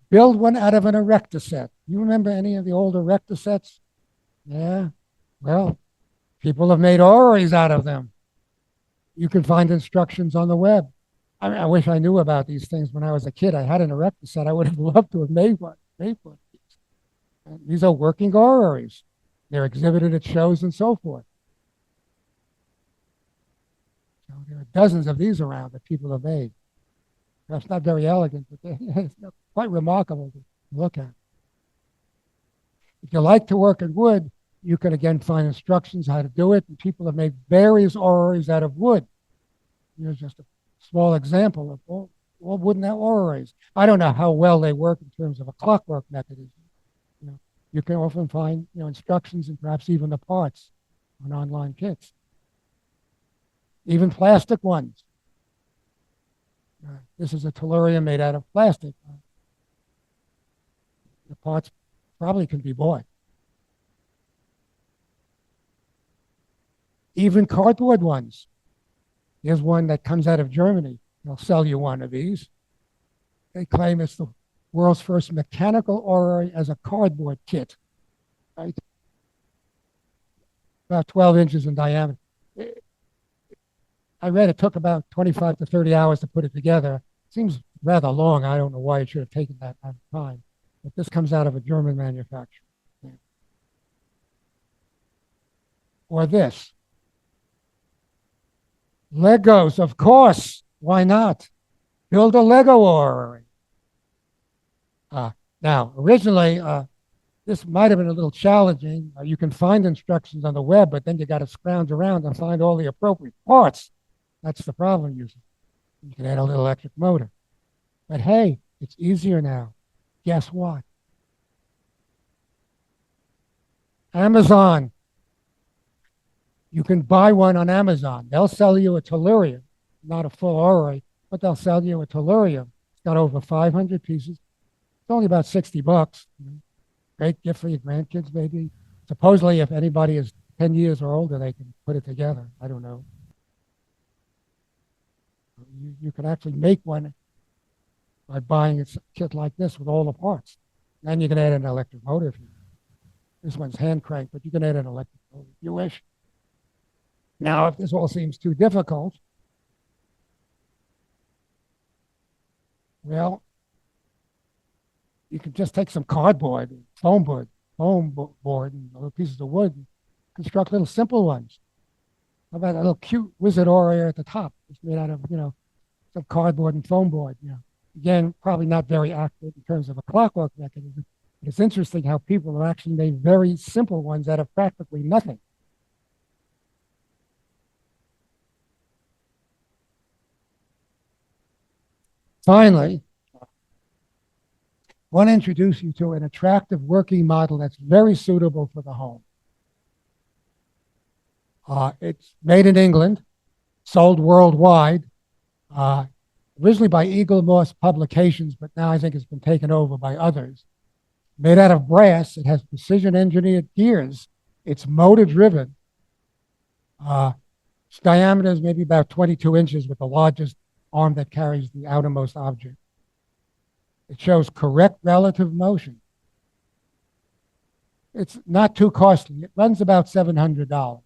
Build one out of an erector set. You remember any of the old erector sets? Yeah. Well, people have made Orreries out of them. You can find instructions on the web. I wish I knew about these things when I was a kid. I had an erector set. I would have loved to have made one. These are working Orreries. They're exhibited at shows and so forth. So there are dozens of these around that people have made. That's not very elegant, but they're quite remarkable to look at. If you like to work in wood, you can again find instructions how to do it. And people have made various orreries out of wood. Here's just a small example of all wooden orreries. I don't know how well they work in terms of a clockwork mechanism. You can often find instructions and perhaps even the parts on online kits. Even plastic ones. This is a tellurium made out of plastic. The parts probably can be bought. Even cardboard ones. Here's one that comes out of Germany. They'll sell you one of these. They claim it's the world's first mechanical orrery as a cardboard kit. Right? About 12 inches in diameter. I read it took about 25 to 30 hours to put it together. Seems rather long. I don't know why it should have taken that amount of time. But this comes out of a German manufacturer. Or this. Legos, of course. Why not? Build a Lego orrery. Now, originally, this might have been a little challenging. You can find instructions on the web, but then you got to scrounge around and find all the appropriate parts. That's the problem usually. You can add a little electric motor. But hey, it's easier now. Guess what? Amazon. You can buy one on Amazon. They'll sell you a tellurium, not a full orrery, but they'll sell you a tellurium. It's got over 500 pieces. It's only about $60. Great gift for your grandkids, maybe. Supposedly, if anybody is 10 years or older, they can put it together. I don't know. You can actually make one by buying a kit like this with all the parts. Then you can add an electric motor if you want. This one's hand cranked, but you can add an electric motor if you wish. Now, if this all seems too difficult, well, you can just take some cardboard, foam board, and little pieces of wood, and construct little simple ones. How about a little cute wizard orrery at the top? It's made out of, some cardboard and foam board. Again, probably not very accurate in terms of a clockwork mechanism. But it's interesting how people have actually made very simple ones out of practically nothing. Finally, I want to introduce you to an attractive working model that's very suitable for the home. It's made in England, sold worldwide, originally by Eagle Moss Publications, but now I think it's been taken over by others. Made out of brass, it has precision engineered gears. It's motor driven. Its diameter is maybe about 22 inches with the largest arm that carries the outermost object. It shows correct relative motion. It's not too costly. It runs about $700.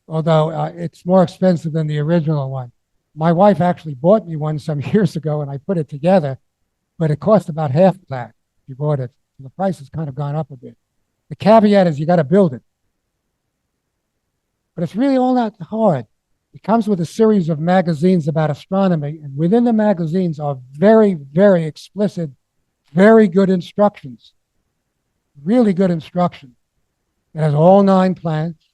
Although it's more expensive than the original one. My wife actually bought me one some years ago and I put it together, but it cost about half that. She bought it. The price has kind of gone up a bit. The caveat is you got to build it. But it's really all not hard. It comes with a series of magazines about astronomy, and within the magazines are very, very explicit, very good instructions. Really good instruction. It has all 9 planets.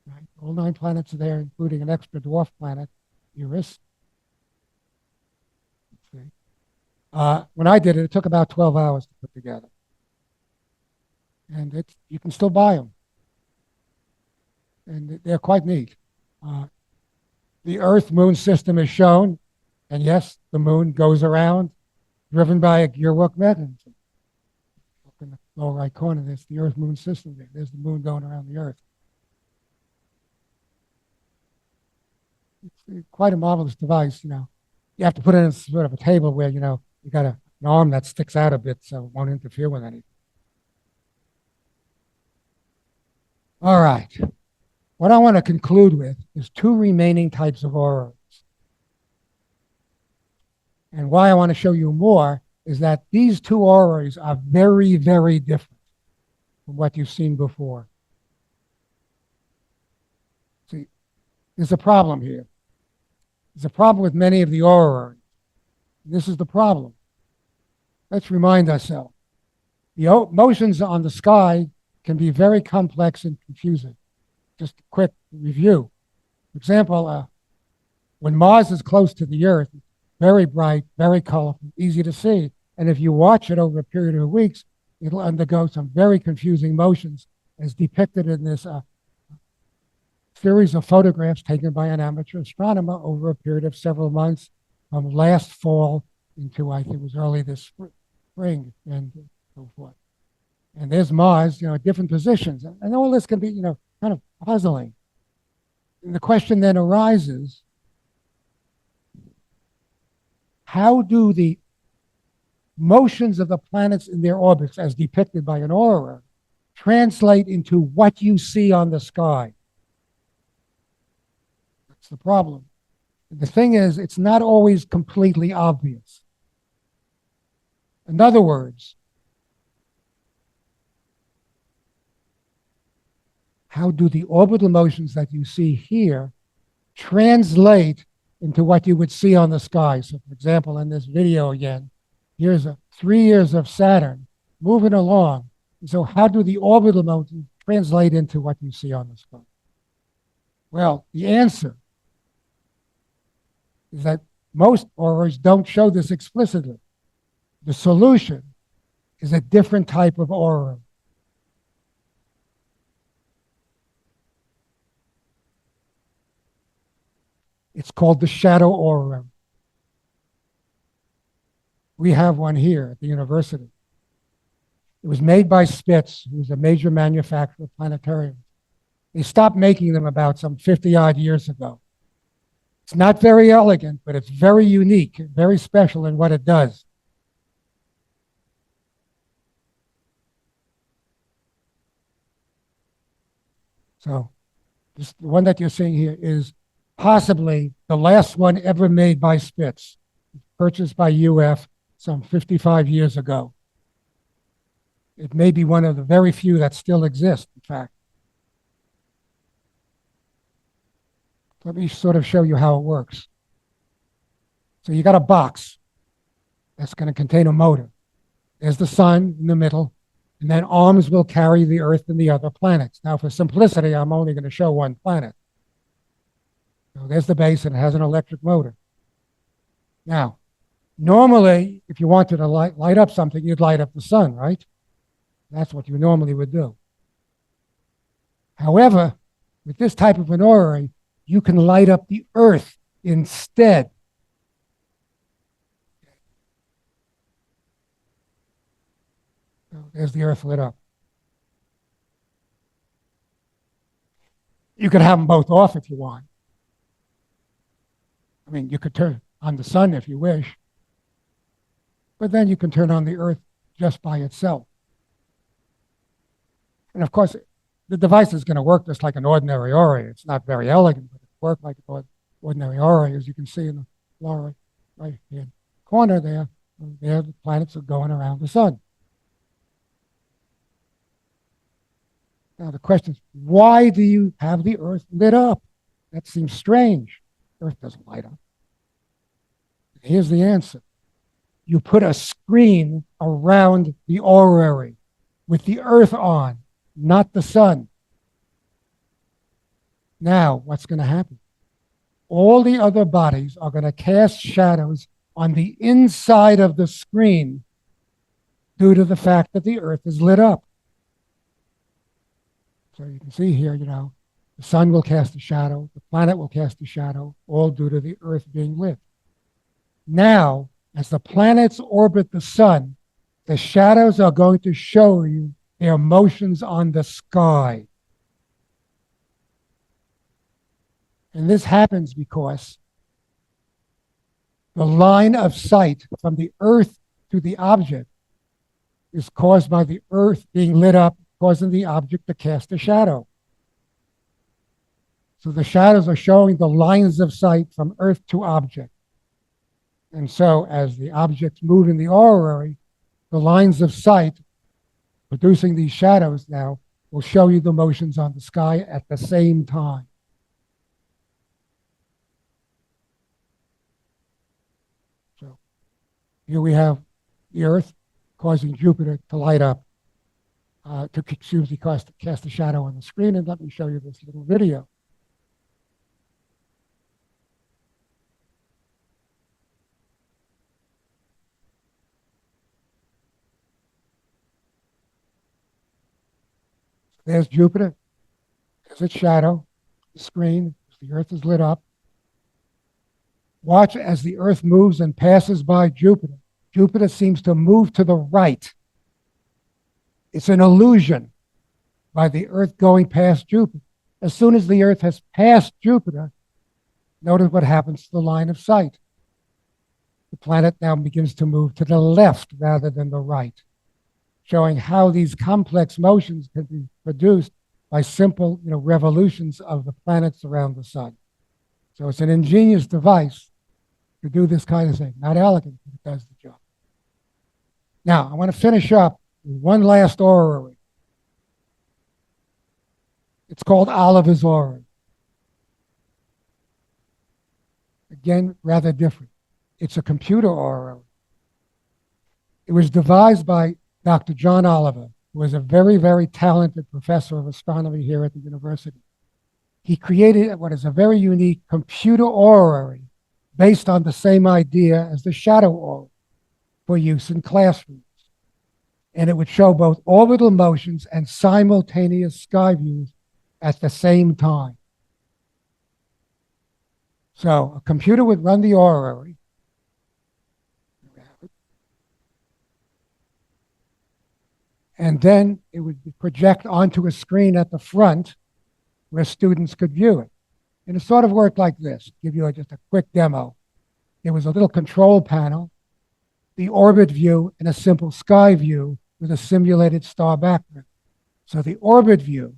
Right? All 9 planets are there, including an extra dwarf planet, Uranus. When I did it, it took about 12 hours to put together. And you can still buy them. And they're quite neat. The Earth-Moon system is shown. And yes, the moon goes around, driven by a gearwork mechanism. Up in the lower right corner, there's the Earth-Moon system there. There's the moon going around the Earth. It's quite a marvelous device, You have to put it in sort of a table where, you got an arm that sticks out a bit so it won't interfere with anything. All right. What I want to conclude with is 2 remaining types of orreries. And why I want to show you more is that these 2 orreries are very, very different from what you've seen before. See, there's a problem here. There's a problem with many of the orreries. This is the problem. Let's remind ourselves. The motions on the sky can be very complex and confusing. Just a quick review. For example, when Mars is close to the Earth, it's very bright, very colorful, easy to see. And if you watch it over a period of weeks, it'll undergo some very confusing motions as depicted in this series of photographs taken by an amateur astronomer over a period of several months from last fall into, I think it was early this spring and so forth. And there's Mars, at different positions. And all this can be, kind of puzzling. And the question then arises, how do the motions of the planets in their orbits, as depicted by an aurora, translate into what you see on the sky? That's the problem. The thing is, it's not always completely obvious. In other words, how do the orbital motions that you see here translate into what you would see on the sky? So, for example, in this video again, here's 3 years of Saturn moving along. And so how do the orbital motions translate into what you see on the sky? Well, the answer is that most auroras don't show this explicitly. The solution is a different type of aurora. It's called the shadow aurora. We have one here at the university. It was made by Spitz, who's a major manufacturer of planetariums. They stopped making them about some 50-odd years ago. It's not very elegant, but it's very unique, very special in what it does. So this, the one that you're seeing here is possibly the last one ever made by Spitz, purchased by UF some 55 years ago. It may be one of the very few that still exist, in fact. Let me sort of show you how it works. So you got a box that's going to contain a motor. There's the sun in the middle, and then arms will carry the Earth and the other planets. Now, for simplicity, I'm only going to show one planet. So there's the base, and it has an electric motor. Now, normally, if you wanted to light up something, you'd light up the sun, right? That's what you normally would do. However, with this type of an orrery, you can light up the Earth instead. So there's the Earth lit up. You could have them both off if you want. I mean, you could turn on the sun if you wish, but then you can turn on the Earth just by itself. And of course, the device is going to work just like an ordinary orrery. It's not very elegant, but it works like an ordinary orrery, as you can see in the lower right-hand corner there. There, the planets are going around the sun. Now, the question is, why do you have the Earth lit up? That seems strange. Earth doesn't light up. Here's the answer. You put a screen around the orrery with the Earth on, not the sun. Now, what's going to happen? All the other bodies are going to cast shadows on the inside of the screen due to the fact that the Earth is lit up. So you can see here, the sun will cast a shadow, the planet will cast a shadow, all due to the Earth being lit. Now, as the planets orbit the sun, the shadows are going to show you their motions on the sky. And this happens because the line of sight from the Earth to the object is caused by the Earth being lit up, causing the object to cast a shadow. So the shadows are showing the lines of sight from Earth to object. And so as the objects move in the orrery, the lines of sight producing these shadows now will show you the motions on the sky at the same time. So here we have the Earth causing Jupiter to light up, cast a shadow on the screen. And let me show you this little video. There's Jupiter. There's its shadow, the screen, the Earth is lit up. Watch as the Earth moves and passes by Jupiter. Jupiter seems to move to the right. It's an illusion by the Earth going past Jupiter. As soon as the Earth has passed Jupiter, notice what happens to the line of sight. The planet now begins to move to the left rather than the right, showing how these complex motions can be produced by simple, revolutions of the planets around the sun. So it's an ingenious device to do this kind of thing. Not elegant, but it does the job. Now, I want to finish up with one last orrery. It's called Oliver's Orrery. Again, rather different. It's a computer orrery. It was devised by Dr. John Oliver, who was a very, very talented professor of astronomy here at the university. He created what is a very unique computer orrery based on the same idea as the shadow orrery for use in classrooms. And it would show both orbital motions and simultaneous sky views at the same time. So a computer would run the orrery. And then it would project onto a screen at the front where students could view it. And it sort of worked like this. Give you just a quick demo. There was a little control panel, the orbit view, and a simple sky view with a simulated star background. So the orbit view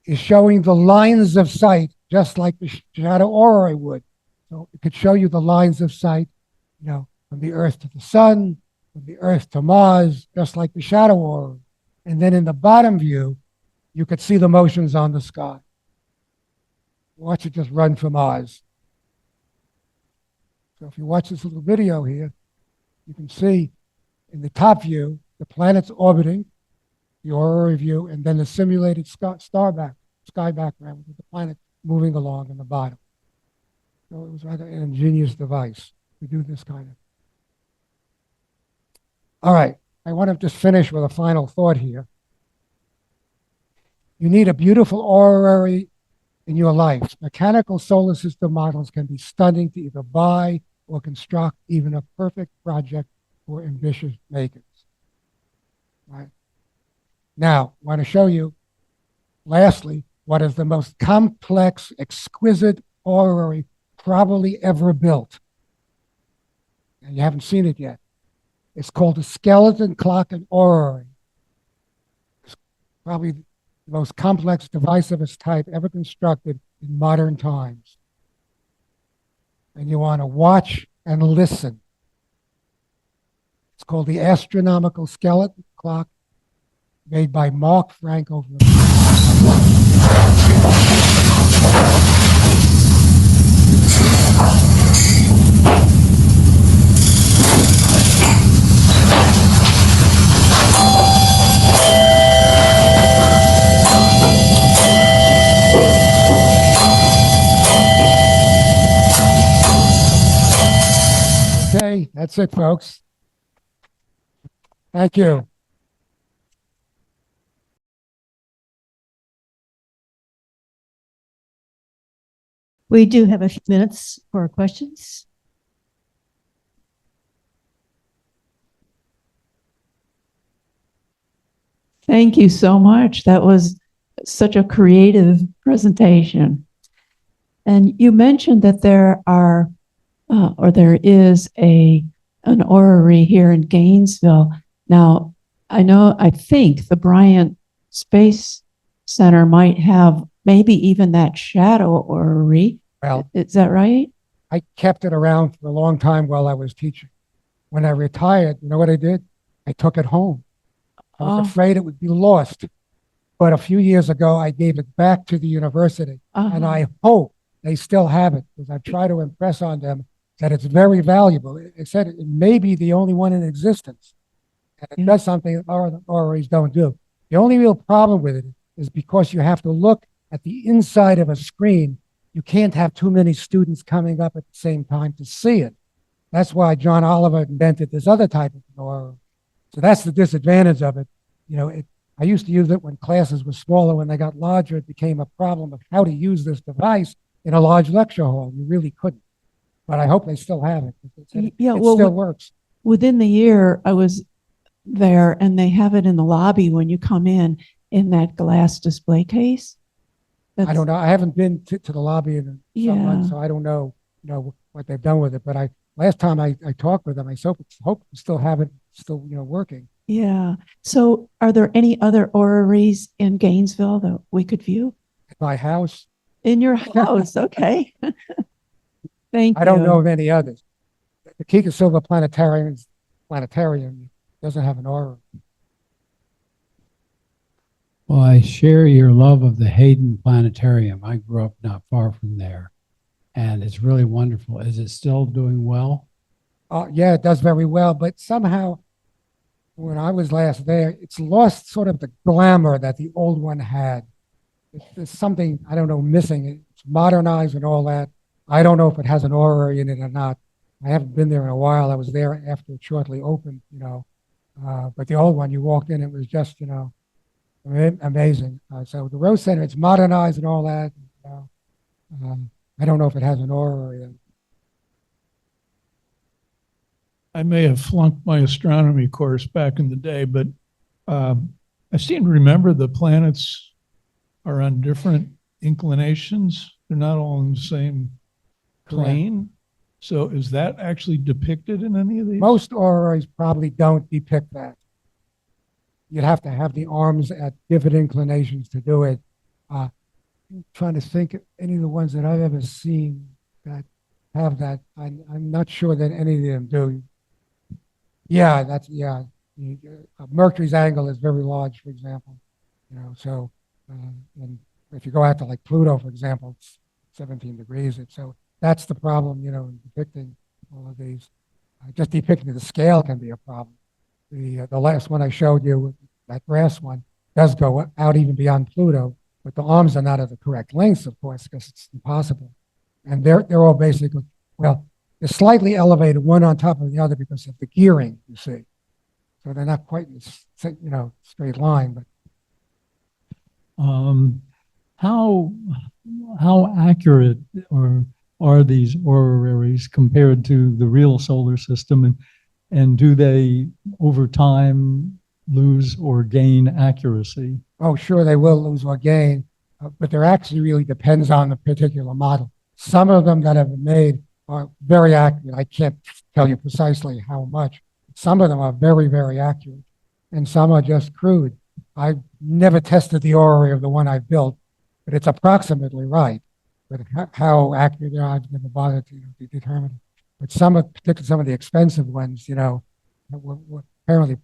is showing the lines of sight just like the shadow orrery would. So it could show you the lines of sight, from the Earth to the sun, from the Earth to Mars, just like the shadow orrery. And then in the bottom view, you could see the motions on the sky. Watch it just run for Mars. So if you watch this little video here, you can see in the top view, the planets orbiting, the orrery view, and then the simulated sky background with the planet moving along in the bottom. So it was rather an ingenious device to do this kind of. All right, I want to just finish with a final thought here. You need a beautiful orrery in your life. Mechanical solar system models can be stunning to either buy or construct even a perfect project for ambitious makers. Right. Now, I want to show you, lastly, what is the most complex, exquisite orrery probably ever built. And you haven't seen it yet. It's called a skeleton clock and orrery. It's probably the most complex device of its type ever constructed in modern times. And you want to watch and listen. It's called the Astronomical Skeleton Clock, made by Mark Frank over. Okay, that's it, folks. Thank you. We do have a few minutes for questions. Thank you so much. That was such a creative presentation. And you mentioned that there are, or there is an orrery here in Gainesville. Now, I think the Bryant Space Center might have maybe even that shadow orrery. Well, is that right? I kept it around for a long time while I was teaching. When I retired, you know what I did? I took it home. I was afraid it would be lost. But a few years ago, I gave it back to the university. And I hope they still have it, because I try to impress on them that it's very valuable. It said it may be the only one in existence. And it does something that orreries don't do. The only real problem with it is because you have to look at the inside of a screen, you can't have too many students coming up at the same time to see it. That's why John Oliver invented this other type of orrery. So that's the disadvantage of it. You know, I used to use it when classes were smaller. When they got larger, it became a problem of how to use this device in a large lecture hall. You really couldn't. But I hope they still have it. It still works. Within the year, I was there, and they have it in the lobby when you come in that glass display case. I don't know. I haven't been to the lobby in some months, so I don't know, what they've done with it. But last time I talked with them, I hope we still have it still, working. Yeah. So are there any other orreries in Gainesville that we could view? My house. In your house. Okay. Thank you. I don't know of any others. The Kika Silva Planetarium doesn't have an orrery. Well, I share your love of the Hayden Planetarium. I grew up not far from there, and it's really wonderful. Is it still doing well? Yeah, it does very well, but somehow when I was last there, it's lost sort of the glamour that the old one had. There's something, I don't know, missing. It's modernized and all that. I don't know if it has an orrery in it or not. I haven't been there in a while. I was there after it shortly opened, but the old one, you walked in, it was just, amazing. So the Rose Center, it's modernized and all that. I don't know if it has an orrery. I may have flunked my astronomy course back in the day, but I seem to remember the planets are on different inclinations. They're not all in the same plane. So is that actually depicted in any of these? Most orreries probably don't depict that. You'd have to have the arms at different inclinations to do it. I'm trying to think of any of the ones that I've ever seen that have that. I'm not sure that any of them do. Yeah, Mercury's angle is very large, for example. And if you go out to like Pluto, for example, it's 17 degrees. So that's the problem, in depicting all of these. Just depicting the scale can be a problem. The last one I showed you, that grass one, does go out even beyond Pluto, but the arms are not of the correct lengths, of course, because it's impossible. And they're all basically, well, they're slightly elevated one on top of the other because of the gearing, you see. So they're not quite in a straight line. But how accurate are these orreries compared to the real solar system, and do they over time lose or gain accuracy? Oh, sure, they will lose or gain, but there actually really depends on the particular model. Some of them that have been made are very accurate. I can't tell you precisely how much. Some of them are very, very accurate, and some are just crude. I've never tested the orrery of the one I built, but it's approximately right. But how accurate they are, I've never bothered to determine. But particularly some of the expensive ones, were apparently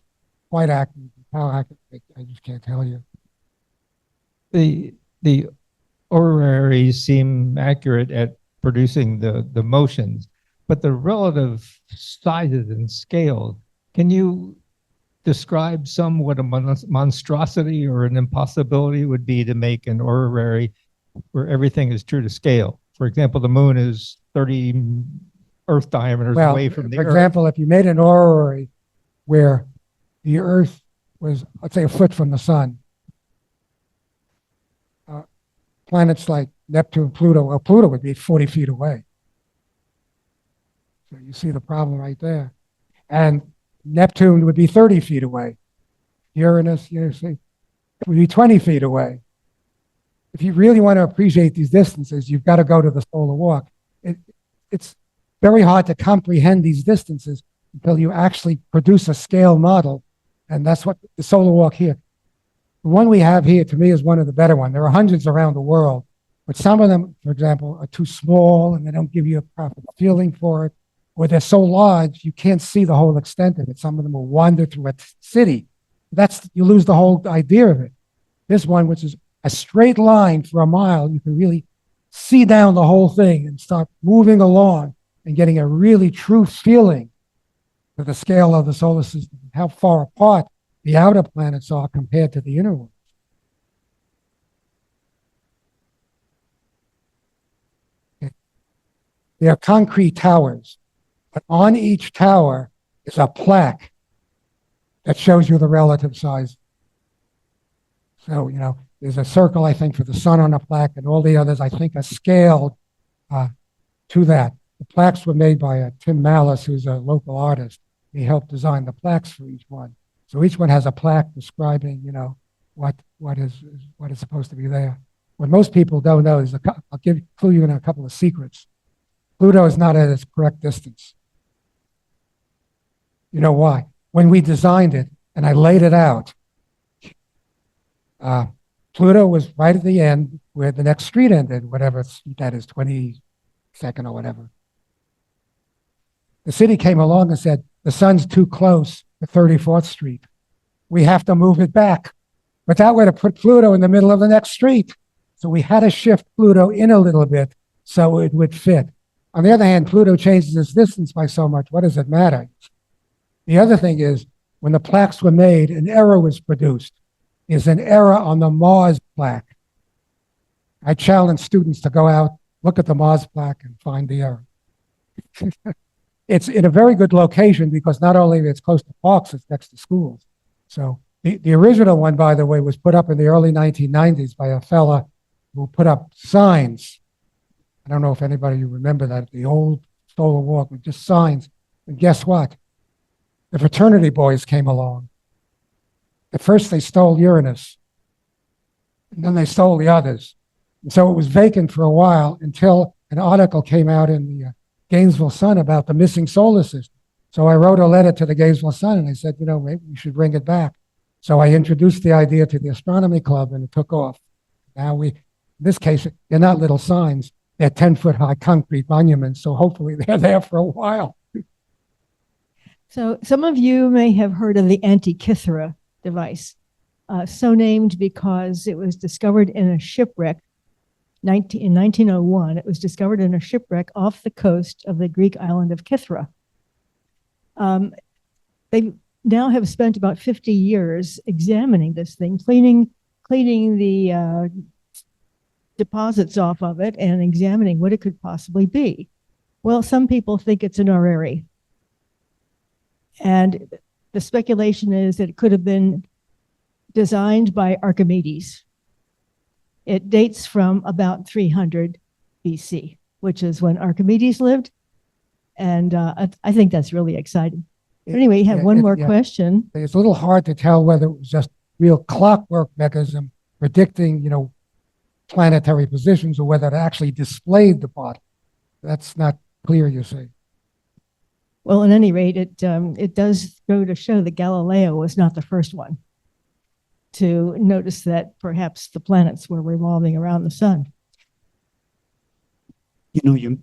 quite accurate. How accurate, I just can't tell you. The orreries seem accurate at producing the motions, but the relative sizes and scales, can you describe what a monstrosity or an impossibility would be to make an orrery where everything is true to scale? For example, the moon is 30 Earth diameters away from the Earth. For example, if you made an orrery where the Earth was, let's say, a foot from the sun, planets like Neptune, Pluto, Pluto would be 40 feet away. So you see the problem right there. And Neptune would be 30 feet away. Uranus, would be 20 feet away. If you really want to appreciate these distances, you've got to go to the solar walk. It's very hard to comprehend these distances until you actually produce a scale model. And that's what the solar walk here. The one we have here, to me, is one of the better ones. There are hundreds around the world, but some of them, for example, are too small and they don't give you a proper feeling for it, or they're so large you can't see the whole extent of it. Some of them will wander through a city. You lose the whole idea of it. This one, which is a straight line for a mile, you can really see down the whole thing and start moving along. and getting a really true feeling for the scale of the solar system, how far apart the outer planets are compared to the inner ones. Okay. They are concrete towers, but on each tower is a plaque that shows you the relative size. So, you know, there's a circle, I think, for the sun on a plaque, and all the others, I think, are scaled to that. The plaques were made by Tim Mallis, who's a local artist. He helped design the plaques for each one. So each one has a plaque describing, you know, what is supposed to be there. What most people don't know is, I'll clue you in a couple of secrets. Pluto is not at its correct distance. You know why? When we designed it and I laid it out, Pluto was right at the end where the next street ended, whatever street that is, 22nd or whatever. The city came along and said, the sun's too close to 34th Street. We have to move it back. But that would have put Pluto in the middle of the next street. So we had to shift Pluto in a little bit so it would fit. On the other hand, Pluto changes its distance by so much. What does it matter? The other thing is, when the plaques were made, an error was produced. There's an error on the Mars plaque. I challenge students to go out, look at the Mars plaque, and find the error. It's in a very good location because not only it's close to parks, it's next to schools. So the original one, by the way, was put up in the early 1990s by a fella who put up signs. I don't know if anybody you remember that, the old solar walk with just signs. And guess what? The fraternity boys came along. At first they stole Uranus, and then they stole the others. And so it was vacant for a while until an article came out in the Gainesville Sun about the missing solar system. So I wrote a letter to the Gainesville Sun and I said, you know, maybe we should bring it back. So I introduced the idea to the Astronomy Club and it took off. Now in this case, they're not little signs. They're 10-foot high concrete monuments. So hopefully they're there for a while. So some of you may have heard of the Antikythera device, so named because it was discovered in a shipwreck in 1901. It was discovered in a shipwreck off the coast of the Greek island of Kythera. They now have spent about 50 years examining this thing, cleaning the deposits off of it and examining what it could possibly be. Well, some people think it's an Orrery. And the speculation is that it could have been designed by Archimedes. It dates from about 300 BC, which is when Archimedes lived. And I think that's really exciting. But anyway, you have one more question. It's a little hard to tell whether it was just real clockwork mechanism predicting, you know, planetary positions or whether it actually displayed the body. That's not clear, you see. Well, at any rate, it does go to show that Galileo was not the first one to notice that perhaps the planets were revolving around the sun. You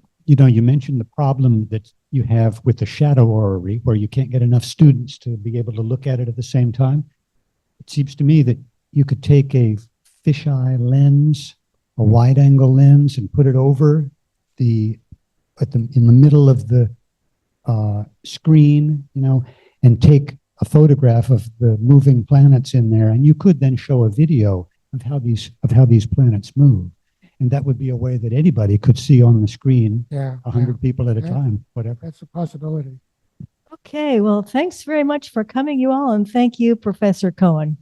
mentioned the problem that you have with the shadow orrery, where you can't get enough students to be able to look at it at the same time. It seems to me that you could take a fisheye lens, a wide-angle lens, and put it over in the middle of the screen, and take a photograph of the moving planets in there, and you could then show a video of how these planets move. And that would be a way that anybody could see on the screen, 100 people at a time, whatever. That's a possibility. Okay, well, thanks very much for coming, you all, and thank you, Professor Cohen.